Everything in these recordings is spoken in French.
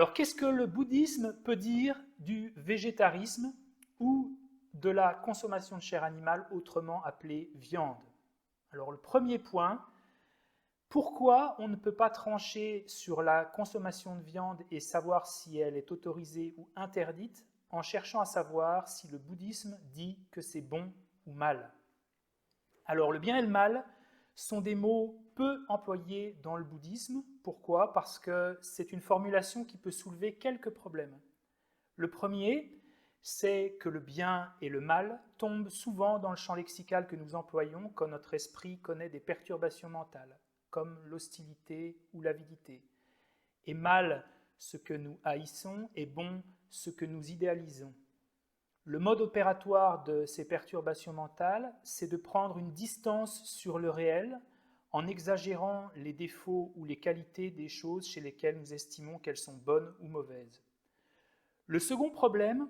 Alors, qu'est-ce que le bouddhisme peut dire du végétarisme ou de la consommation de chair animale, autrement appelée viande? Alors, le premier point, pourquoi on ne peut pas trancher sur la consommation de viande et savoir si elle est autorisée ou interdite en cherchant à savoir si le bouddhisme dit que c'est bon ou mal? Alors, le bien et le mal sont des mots peu employés dans le bouddhisme. Pourquoi? Parce que c'est une formulation qui peut soulever quelques problèmes. Le premier, c'est que le bien et le mal tombent souvent dans le champ lexical que nous employons quand notre esprit connaît des perturbations mentales, comme l'hostilité ou l'avidité. Et mal, ce que nous haïssons, et bon, ce que nous idéalisons. Le mode opératoire de ces perturbations mentales, c'est de prendre une distance sur le réel en exagérant les défauts ou les qualités des choses chez lesquelles nous estimons qu'elles sont bonnes ou mauvaises. Le second problème,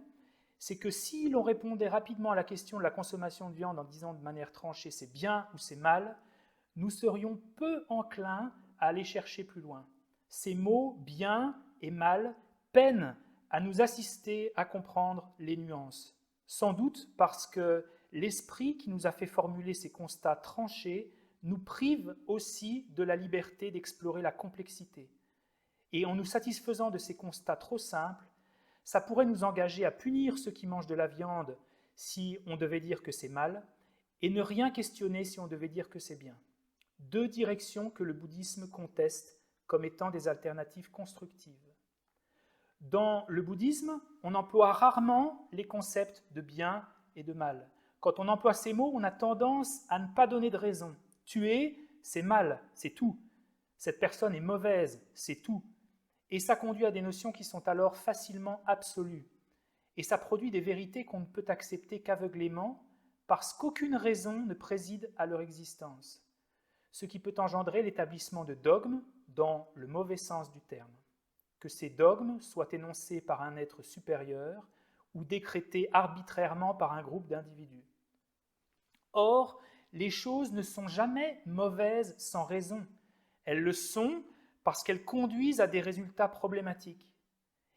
c'est que si l'on répondait rapidement à la question de la consommation de viande en disant de manière tranchée c'est bien ou c'est mal, nous serions peu enclins à aller chercher plus loin. Ces mots bien et mal peinent à nous assister à comprendre les nuances. Sans doute parce que l'esprit qui nous a fait formuler ces constats tranchés nous prive aussi de la liberté d'explorer la complexité. Et en nous satisfaisant de ces constats trop simples, ça pourrait nous engager à punir ceux qui mangent de la viande si on devait dire que c'est mal, et ne rien questionner si on devait dire que c'est bien. Deux directions que le bouddhisme conteste comme étant des alternatives constructives. Dans le bouddhisme, on emploie rarement les concepts de bien et de mal. Quand on emploie ces mots, on a tendance à ne pas donner de raison. Tuer, c'est mal, c'est tout. Cette personne est mauvaise, c'est tout. Et ça conduit à des notions qui sont alors facilement absolues. Et ça produit des vérités qu'on ne peut accepter qu'aveuglément, parce qu'aucune raison ne préside à leur existence. Ce qui peut engendrer l'établissement de dogmes dans le mauvais sens du terme. Que ces dogmes soient énoncés par un être supérieur ou décrétés arbitrairement par un groupe d'individus. Or, les choses ne sont jamais mauvaises sans raison. Elles le sont parce qu'elles conduisent à des résultats problématiques.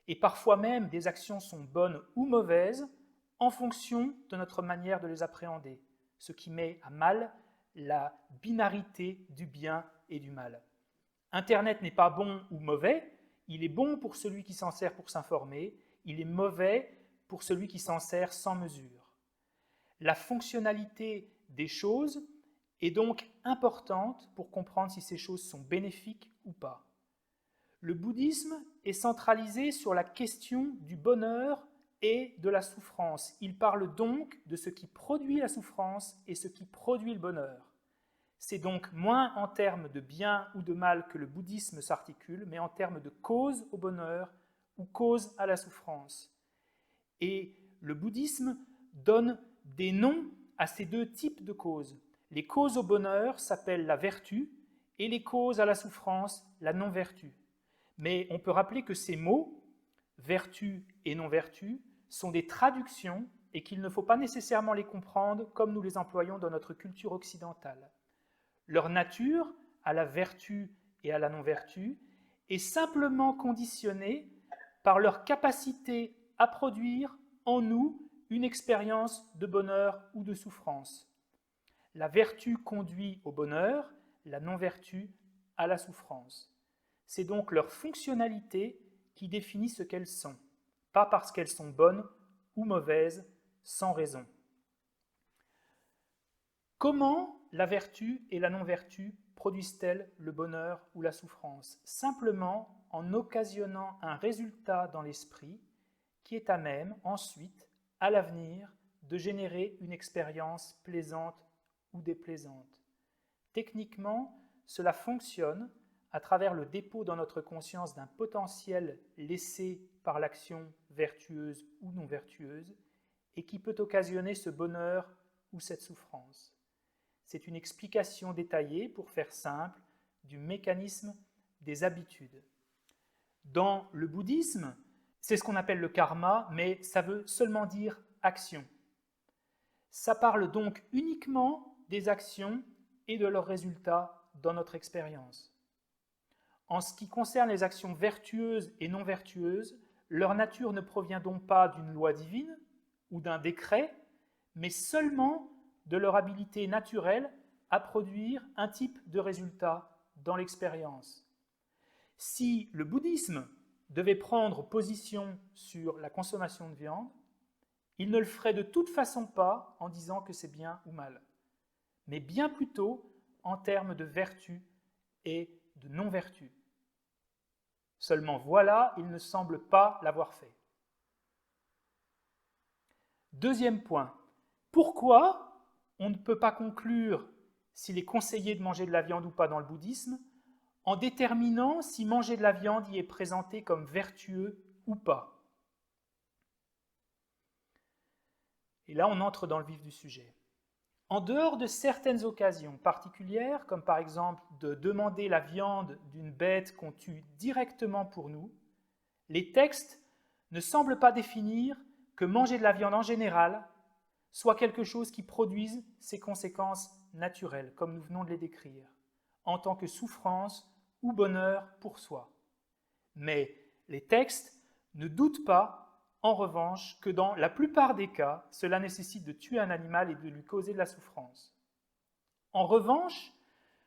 Et parfois même, des actions sont bonnes ou mauvaises en fonction de notre manière de les appréhender, ce qui met à mal la binarité du bien et du mal. Internet n'est pas bon ou mauvais, il est bon pour celui qui s'en sert pour s'informer, il est mauvais pour celui qui s'en sert sans mesure. La fonctionnalité des choses est donc importante pour comprendre si ces choses sont bénéfiques ou pas. Le bouddhisme est centralisé sur la question du bonheur et de la souffrance. Il parle donc de ce qui produit la souffrance et ce qui produit le bonheur. C'est donc moins en termes de bien ou de mal que le bouddhisme s'articule, mais en termes de cause au bonheur ou cause à la souffrance. Et le bouddhisme donne des noms à ces deux types de causes. Les causes au bonheur s'appellent la vertu et les causes à la souffrance, la non-vertu. Mais on peut rappeler que ces mots, vertu et non-vertu, sont des traductions et qu'il ne faut pas nécessairement les comprendre comme nous les employons dans notre culture occidentale. Leur nature, à la vertu et à la non-vertu, est simplement conditionnée par leur capacité à produire en nous une expérience de bonheur ou de souffrance. La vertu conduit au bonheur, la non-vertu à la souffrance. C'est donc leur fonctionnalité qui définit ce qu'elles sont, pas parce qu'elles sont bonnes ou mauvaises sans raison. Comment la vertu et la non-vertu produisent-elles le bonheur ou la souffrance? Simplement en occasionnant un résultat dans l'esprit qui est à même, ensuite, à l'avenir, de générer une expérience plaisante ou déplaisante. Techniquement, cela fonctionne à travers le dépôt dans notre conscience d'un potentiel laissé par l'action vertueuse ou non vertueuse et qui peut occasionner ce bonheur ou cette souffrance. C'est une explication détaillée, pour faire simple, du mécanisme des habitudes. Dans le bouddhisme, c'est ce qu'on appelle le karma, mais ça veut seulement dire action. Ça parle donc uniquement des actions et de leurs résultats dans notre expérience. En ce qui concerne les actions vertueuses et non vertueuses, leur nature ne provient donc pas d'une loi divine ou d'un décret, mais seulement de leur habilité naturelle à produire un type de résultat dans l'expérience. Si le bouddhisme devait prendre position sur la consommation de viande, il ne le ferait de toute façon pas en disant que c'est bien ou mal, mais bien plutôt en termes de vertu et de non-vertu. Seulement voilà, il ne semble pas l'avoir fait. Deuxième point, pourquoi on ne peut pas conclure s'il est conseillé de manger de la viande ou pas dans le bouddhisme en déterminant si manger de la viande y est présenté comme vertueux ou pas? Et là, on entre dans le vif du sujet. En dehors de certaines occasions particulières, comme par exemple de demander la viande d'une bête qu'on tue directement pour nous, les textes ne semblent pas définir que manger de la viande en général soit quelque chose qui produise ses conséquences naturelles, comme nous venons de les décrire, en tant que souffrance ou bonheur pour soi. Mais les textes ne doutent pas, en revanche, que dans la plupart des cas, cela nécessite de tuer un animal et de lui causer de la souffrance. En revanche,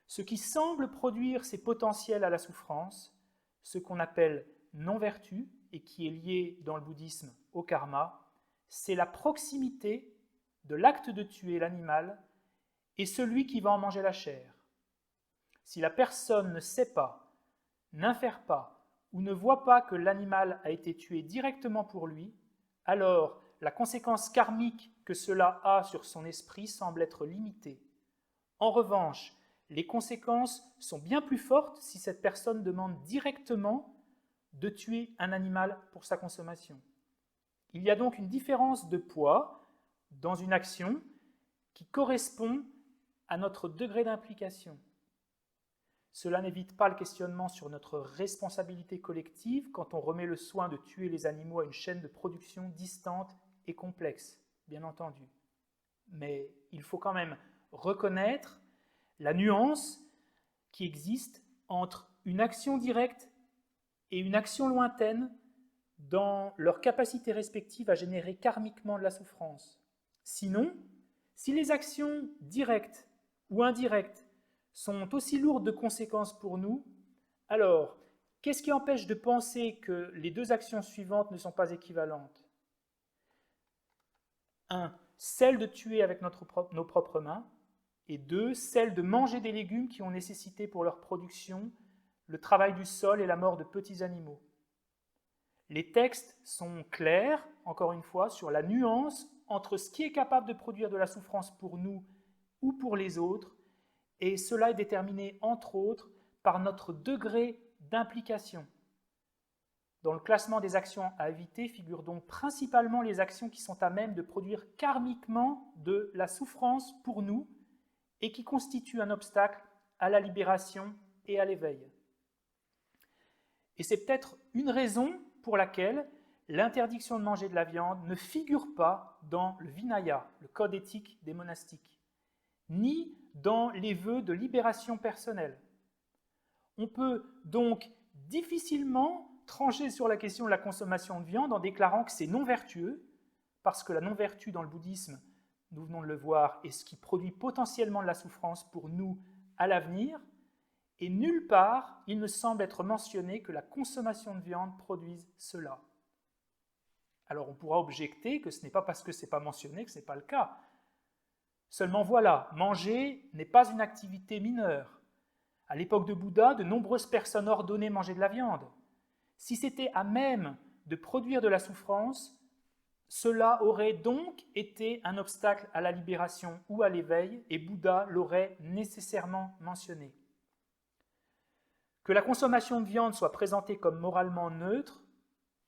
ce qui semble produire ces potentiels à la souffrance, ce qu'on appelle non-vertu, et qui est lié dans le bouddhisme au karma, c'est la proximité de l'acte de tuer l'animal et celui qui va en manger la chair. Si la personne ne sait pas, n'infère pas ou ne voit pas que l'animal a été tué directement pour lui, alors la conséquence karmique que cela a sur son esprit semble être limitée. En revanche, les conséquences sont bien plus fortes si cette personne demande directement de tuer un animal pour sa consommation. Il y a donc une différence de poids dans une action qui correspond à notre degré d'implication. Cela n'évite pas le questionnement sur notre responsabilité collective quand on remet le soin de tuer les animaux à une chaîne de production distante et complexe, bien entendu. Mais il faut quand même reconnaître la nuance qui existe entre une action directe et une action lointaine dans leur capacité respective à générer karmiquement de la souffrance. Sinon, si les actions directes ou indirectes sont aussi lourdes de conséquences pour nous, alors qu'est-ce qui empêche de penser que les deux actions suivantes ne sont pas équivalentes? 1. Celle de tuer avec nos propres mains, et 2. Celle de manger des légumes qui ont nécessité pour leur production le travail du sol et la mort de petits animaux. Les textes sont clairs, encore une fois, sur la nuance entre ce qui est capable de produire de la souffrance pour nous ou pour les autres, et cela est déterminé, entre autres, par notre degré d'implication. Dans le classement des actions à éviter figurent donc principalement les actions qui sont à même de produire karmiquement de la souffrance pour nous et qui constituent un obstacle à la libération et à l'éveil. Et c'est peut-être une raison pour laquelle l'interdiction de manger de la viande ne figure pas dans le Vinaya, le code éthique des monastiques, ni dans les vœux de libération personnelle. On peut donc difficilement trancher sur la question de la consommation de viande en déclarant que c'est non vertueux, parce que la non-vertu dans le bouddhisme, nous venons de le voir, est ce qui produit potentiellement de la souffrance pour nous à l'avenir, et nulle part il ne semble être mentionné que la consommation de viande produise cela. Alors on pourra objecter que ce n'est pas parce que ce n'est pas mentionné que ce n'est pas le cas. Seulement voilà, manger n'est pas une activité mineure. À l'époque de Bouddha, de nombreuses personnes ordonnaient manger de la viande. Si c'était à même de produire de la souffrance, cela aurait donc été un obstacle à la libération ou à l'éveil, et Bouddha l'aurait nécessairement mentionné. Que la consommation de viande soit présentée comme moralement neutre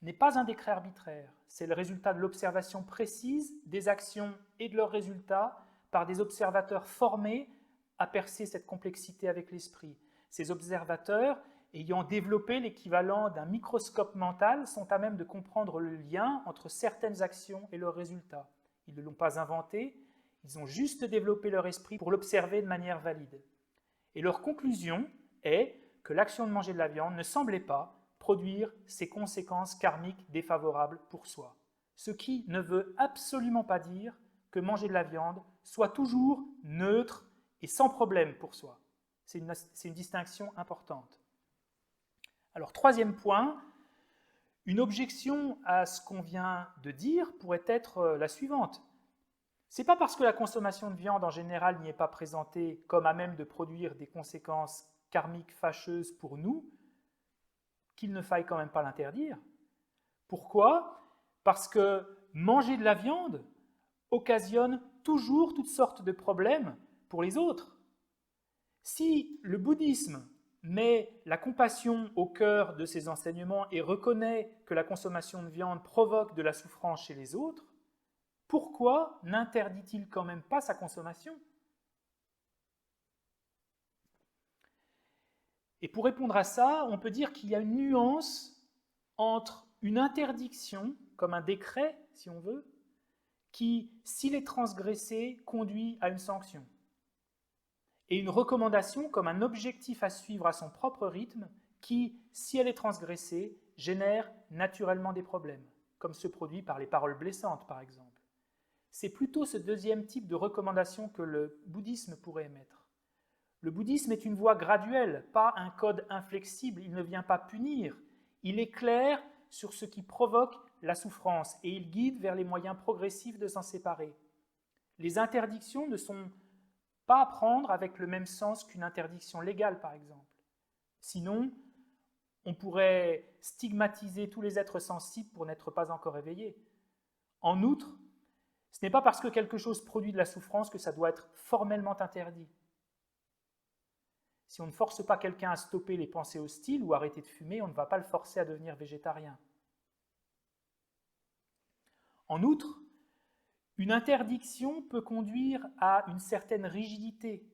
n'est pas un décret arbitraire. C'est le résultat de l'observation précise des actions et de leurs résultats par des observateurs formés à percer cette complexité avec l'esprit. Ces observateurs, ayant développé l'équivalent d'un microscope mental, sont à même de comprendre le lien entre certaines actions et leurs résultats. Ils ne l'ont pas inventé, ils ont juste développé leur esprit pour l'observer de manière valide. Et leur conclusion est que l'action de manger de la viande ne semblait pas produire ces conséquences karmiques défavorables pour soi. Ce qui ne veut absolument pas dire que manger de la viande soit toujours neutre et sans problème pour soi. C'est une distinction importante. Alors, troisième point, une objection à ce qu'on vient de dire pourrait être la suivante. Ce n'est pas parce que la consommation de viande en général n'y est pas présentée comme à même de produire des conséquences karmiques fâcheuses pour nous qu'il ne faille quand même pas l'interdire. Pourquoi ? Parce que manger de la viande occasionne toujours toutes sortes de problèmes pour les autres. Si le bouddhisme met la compassion au cœur de ses enseignements et reconnaît que la consommation de viande provoque de la souffrance chez les autres, pourquoi n'interdit-il quand même pas sa consommation ? Et pour répondre à ça, on peut dire qu'il y a une nuance entre une interdiction, comme un décret, si on veut, qui, s'il est transgressé, conduit à une sanction, et une recommandation comme un objectif à suivre à son propre rythme, qui, si elle est transgressée, génère naturellement des problèmes, comme se produit par les paroles blessantes, par exemple. C'est plutôt ce deuxième type de recommandation que le bouddhisme pourrait émettre. Le bouddhisme est une voie graduelle, pas un code inflexible, il ne vient pas punir, il est clair sur ce qui provoque la souffrance et il guide vers les moyens progressifs de s'en séparer. Les interdictions ne sont pas à prendre avec le même sens qu'une interdiction légale, par exemple. Sinon, on pourrait stigmatiser tous les êtres sensibles pour n'être pas encore éveillés. En outre, ce n'est pas parce que quelque chose produit de la souffrance que ça doit être formellement interdit. Si on ne force pas quelqu'un à stopper les pensées hostiles ou arrêter de fumer, on ne va pas le forcer à devenir végétarien. En outre, une interdiction peut conduire à une certaine rigidité,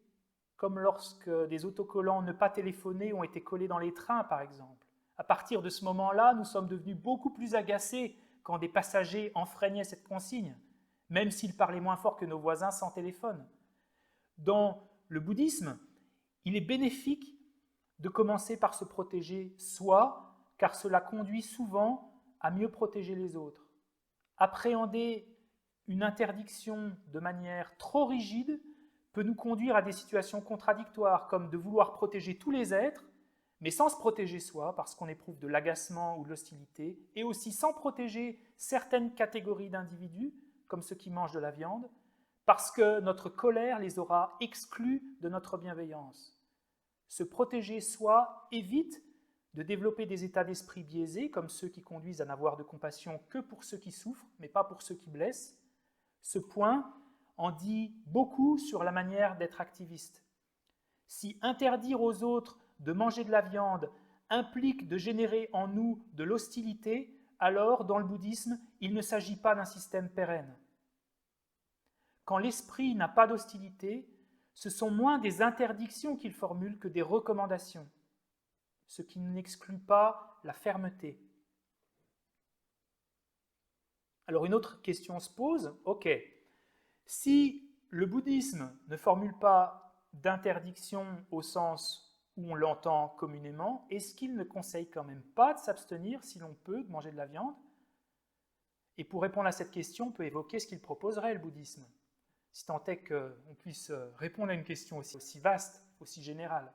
comme lorsque des autocollants « ne pas téléphoner » ont été collés dans les trains, par exemple. À partir de ce moment-là, nous sommes devenus beaucoup plus agacés quand des passagers enfreignaient cette consigne, même s'ils parlaient moins fort que nos voisins sans téléphone. Dans le bouddhisme, il est bénéfique de commencer par se protéger soi, car cela conduit souvent à mieux protéger les autres. Appréhender une interdiction de manière trop rigide peut nous conduire à des situations contradictoires, comme de vouloir protéger tous les êtres, mais sans se protéger soi, parce qu'on éprouve de l'agacement ou de l'hostilité, et aussi sans protéger certaines catégories d'individus, comme ceux qui mangent de la viande, parce que notre colère les aura exclus de notre bienveillance. Se protéger soi évite de développer des états d'esprit biaisés, comme ceux qui conduisent à n'avoir de compassion que pour ceux qui souffrent, mais pas pour ceux qui blessent. Ce point en dit beaucoup sur la manière d'être activiste. Si interdire aux autres de manger de la viande implique de générer en nous de l'hostilité, alors, dans le bouddhisme, il ne s'agit pas d'un système pérenne. Quand l'esprit n'a pas d'hostilité, ce sont moins des interdictions qu'il formule que des recommandations, ce qui n'exclut pas la fermeté. Alors une autre question se pose, ok, si le bouddhisme ne formule pas d'interdiction au sens où on l'entend communément, est-ce qu'il ne conseille quand même pas de s'abstenir, si l'on peut, de manger de la viande ? Et pour répondre à cette question, on peut évoquer ce qu'il proposerait, le bouddhisme, si tant est qu'on puisse répondre à une question aussi vaste, aussi générale.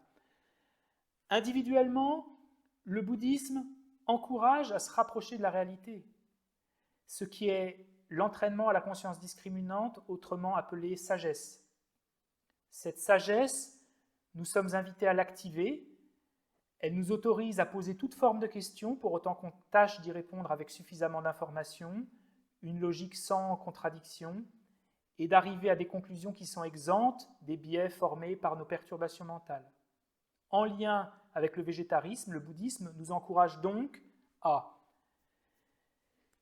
Individuellement, le bouddhisme encourage à se rapprocher de la réalité, ce qui est l'entraînement à la conscience discriminante, autrement appelée sagesse. Cette sagesse, nous sommes invités à l'activer, elle nous autorise à poser toute forme de questions, pour autant qu'on tâche d'y répondre avec suffisamment d'informations, une logique sans contradiction, et d'arriver à des conclusions qui sont exemptes des biais formés par nos perturbations mentales. En lien avec le végétarisme, le bouddhisme nous encourage donc à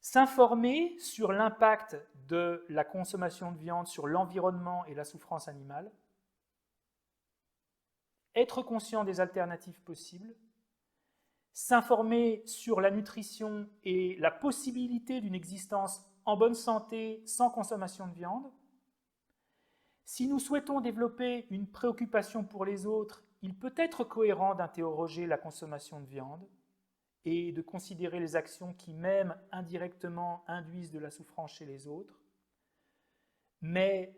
s'informer sur l'impact de la consommation de viande sur l'environnement et la souffrance animale, être conscient des alternatives possibles, s'informer sur la nutrition et la possibilité d'une existence en bonne santé sans consommation de viande. Si nous souhaitons développer une préoccupation pour les autres, il peut être cohérent d'interroger la consommation de viande et de considérer les actions qui, même indirectement, induisent de la souffrance chez les autres, mais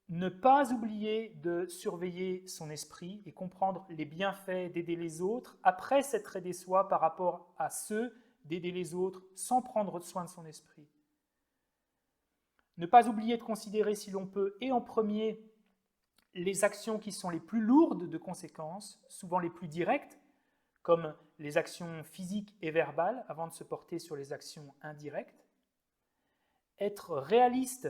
ne pas oublier de surveiller son esprit et comprendre les bienfaits d'aider les autres après s'être aidé soi par rapport à ceux d'aider les autres sans prendre soin de son esprit. Ne pas oublier de considérer, si l'on peut, et en premier, les actions qui sont les plus lourdes de conséquences, souvent les plus directes, comme les actions physiques et verbales, avant de se porter sur les actions indirectes. Être réaliste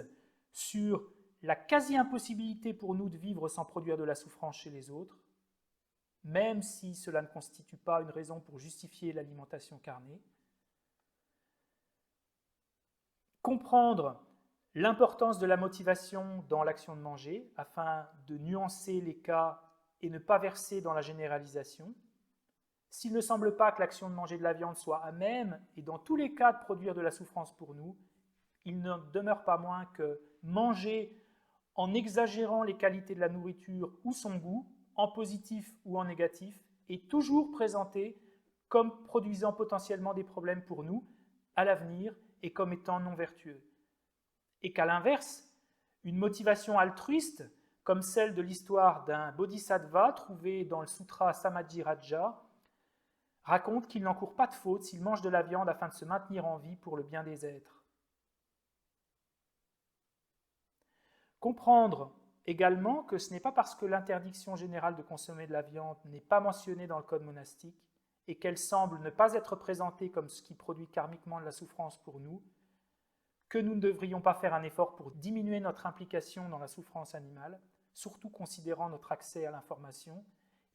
sur la quasi-impossibilité pour nous de vivre sans produire de la souffrance chez les autres, même si cela ne constitue pas une raison pour justifier l'alimentation carnée. Comprendre l'importance de la motivation dans l'action de manger, afin de nuancer les cas et ne pas verser dans la généralisation. S'il ne semble pas que l'action de manger de la viande soit à même, et dans tous les cas de produire de la souffrance pour nous, il ne demeure pas moins que manger en exagérant les qualités de la nourriture ou son goût, en positif ou en négatif, est toujours présenté comme produisant potentiellement des problèmes pour nous à l'avenir et comme étant non vertueux. Et qu'à l'inverse, une motivation altruiste, comme celle de l'histoire d'un bodhisattva trouvé dans le sutra Samadhi Raja, raconte qu'il n'encourt pas de faute s'il mange de la viande afin de se maintenir en vie pour le bien des êtres. Comprendre également que ce n'est pas parce que l'interdiction générale de consommer de la viande n'est pas mentionnée dans le code monastique et qu'elle semble ne pas être présentée comme ce qui produit karmiquement de la souffrance pour nous, que nous ne devrions pas faire un effort pour diminuer notre implication dans la souffrance animale, surtout considérant notre accès à l'information.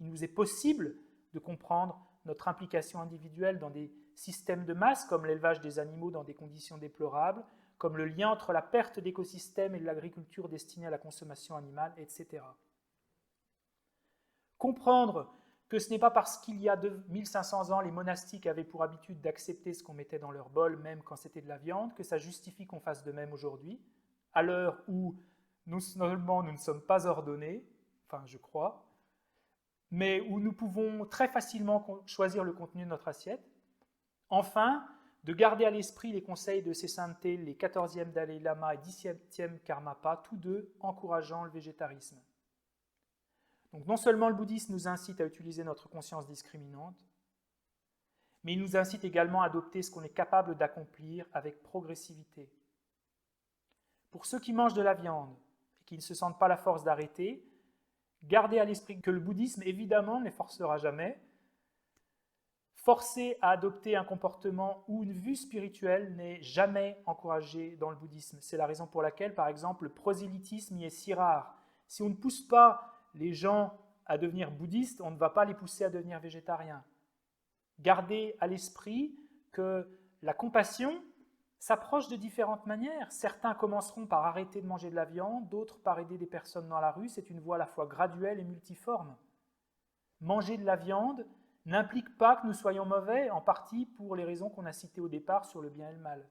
Il nous est possible de comprendre notre implication individuelle dans des systèmes de masse, comme l'élevage des animaux dans des conditions déplorables, comme le lien entre la perte d'écosystèmes et de l'agriculture destinée à la consommation animale, etc. Comprendre que ce n'est pas parce qu'il y a 2500 ans, les monastiques avaient pour habitude d'accepter ce qu'on mettait dans leur bol, même quand c'était de la viande, que ça justifie qu'on fasse de même aujourd'hui, à l'heure où non seulement nous ne sommes pas ordonnés, enfin je crois, mais où nous pouvons très facilement choisir le contenu de notre assiette. Enfin, de garder à l'esprit les conseils de ses saintetés, les 14e Dalai Lama et 17e Karmapa, tous deux encourageant le végétarisme. Donc non seulement le bouddhisme nous incite à utiliser notre conscience discriminante, mais il nous incite également à adopter ce qu'on est capable d'accomplir avec progressivité. Pour ceux qui mangent de la viande et qui ne se sentent pas la force d'arrêter, gardez à l'esprit que le bouddhisme, évidemment, ne les forcera jamais. Forcer à adopter un comportement ou une vue spirituelle n'est jamais encouragé dans le bouddhisme. C'est la raison pour laquelle, par exemple, le prosélytisme y est si rare. Si on ne pousse pas les gens à devenir bouddhistes, on ne va pas les pousser à devenir végétariens. Gardez à l'esprit que la compassion s'approche de différentes manières. Certains commenceront par arrêter de manger de la viande, d'autres par aider des personnes dans la rue. C'est une voie à la fois graduelle et multiforme. Manger de la viande n'implique pas que nous soyons mauvais, en partie pour les raisons qu'on a citées au départ sur le bien et le mal.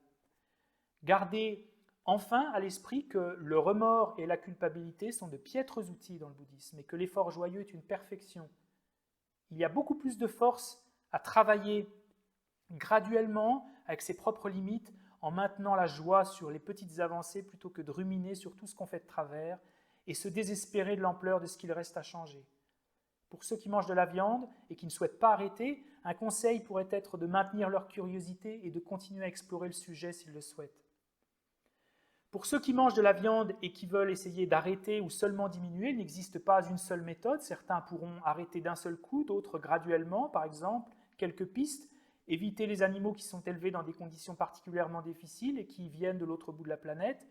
Gardez enfin à l'esprit que le remords et la culpabilité sont de piètres outils dans le bouddhisme et que l'effort joyeux est une perfection. Il y a beaucoup plus de force à travailler graduellement avec ses propres limites en maintenant la joie sur les petites avancées plutôt que de ruminer sur tout ce qu'on fait de travers et se désespérer de l'ampleur de ce qu'il reste à changer. Pour ceux qui mangent de la viande et qui ne souhaitent pas arrêter, un conseil pourrait être de maintenir leur curiosité et de continuer à explorer le sujet s'ils le souhaitent. Pour ceux qui mangent de la viande et qui veulent essayer d'arrêter ou seulement diminuer, il n'existe pas une seule méthode. Certains pourront arrêter d'un seul coup, d'autres graduellement. Par exemple, quelques pistes: éviter les animaux qui sont élevés dans des conditions particulièrement difficiles et qui viennent de l'autre bout de la planète,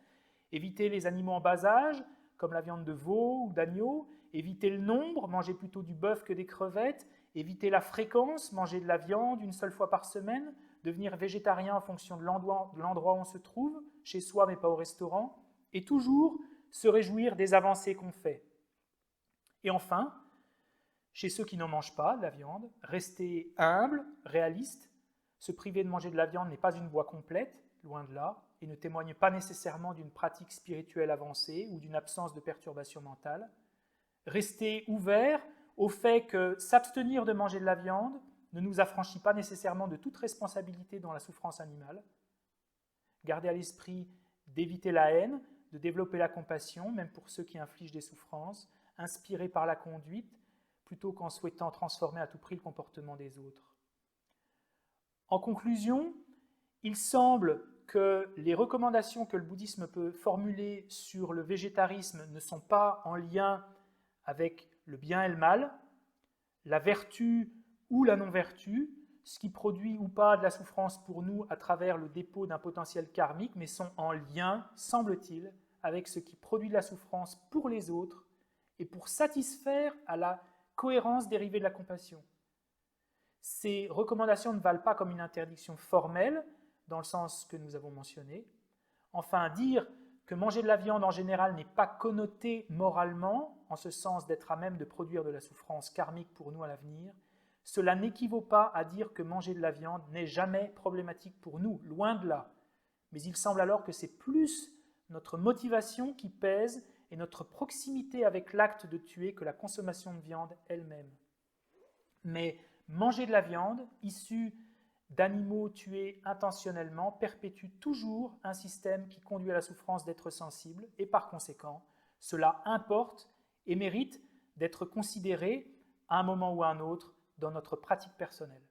éviter les animaux en bas âge, comme la viande de veau ou d'agneau, éviter le nombre, manger plutôt du bœuf que des crevettes, éviter la fréquence, manger de la viande une seule fois par semaine, devenir végétarien en fonction de l'endroit où on se trouve, chez soi mais pas au restaurant, et toujours se réjouir des avancées qu'on fait. Et enfin, chez ceux qui n'en mangent pas de la viande, rester humble, réaliste. Se priver de manger de la viande n'est pas une voie complète, loin de là, et ne témoigne pas nécessairement d'une pratique spirituelle avancée ou d'une absence de perturbation mentale. Rester ouvert au fait que s'abstenir de manger de la viande ne nous affranchit pas nécessairement de toute responsabilité dans la souffrance animale. Gardez à l'esprit d'éviter la haine, de développer la compassion, même pour ceux qui infligent des souffrances, inspirés par la conduite, plutôt qu'en souhaitant transformer à tout prix le comportement des autres. En conclusion, il semble que les recommandations que le bouddhisme peut formuler sur le végétarisme ne sont pas en lien avec le bien et le mal, la vertu ou la non-vertu, ce qui produit ou pas de la souffrance pour nous à travers le dépôt d'un potentiel karmique, mais sont en lien, semble-t-il, avec ce qui produit de la souffrance pour les autres et pour satisfaire à la cohérence dérivée de la compassion. Ces recommandations ne valent pas comme une interdiction formelle, dans le sens que nous avons mentionné. Enfin, dire que manger de la viande en général n'est pas connoté moralement, en ce sens d'être à même de produire de la souffrance karmique pour nous à l'avenir, cela n'équivaut pas à dire que manger de la viande n'est jamais problématique pour nous, loin de là. Mais il semble alors que c'est plus notre motivation qui pèse et notre proximité avec l'acte de tuer que la consommation de viande elle-même. Mais manger de la viande issue d'animaux tués intentionnellement perpétue toujours un système qui conduit à la souffrance d'être sensible et par conséquent, cela importe et mérite d'être considéré à un moment ou à un autre dans notre pratique personnelle.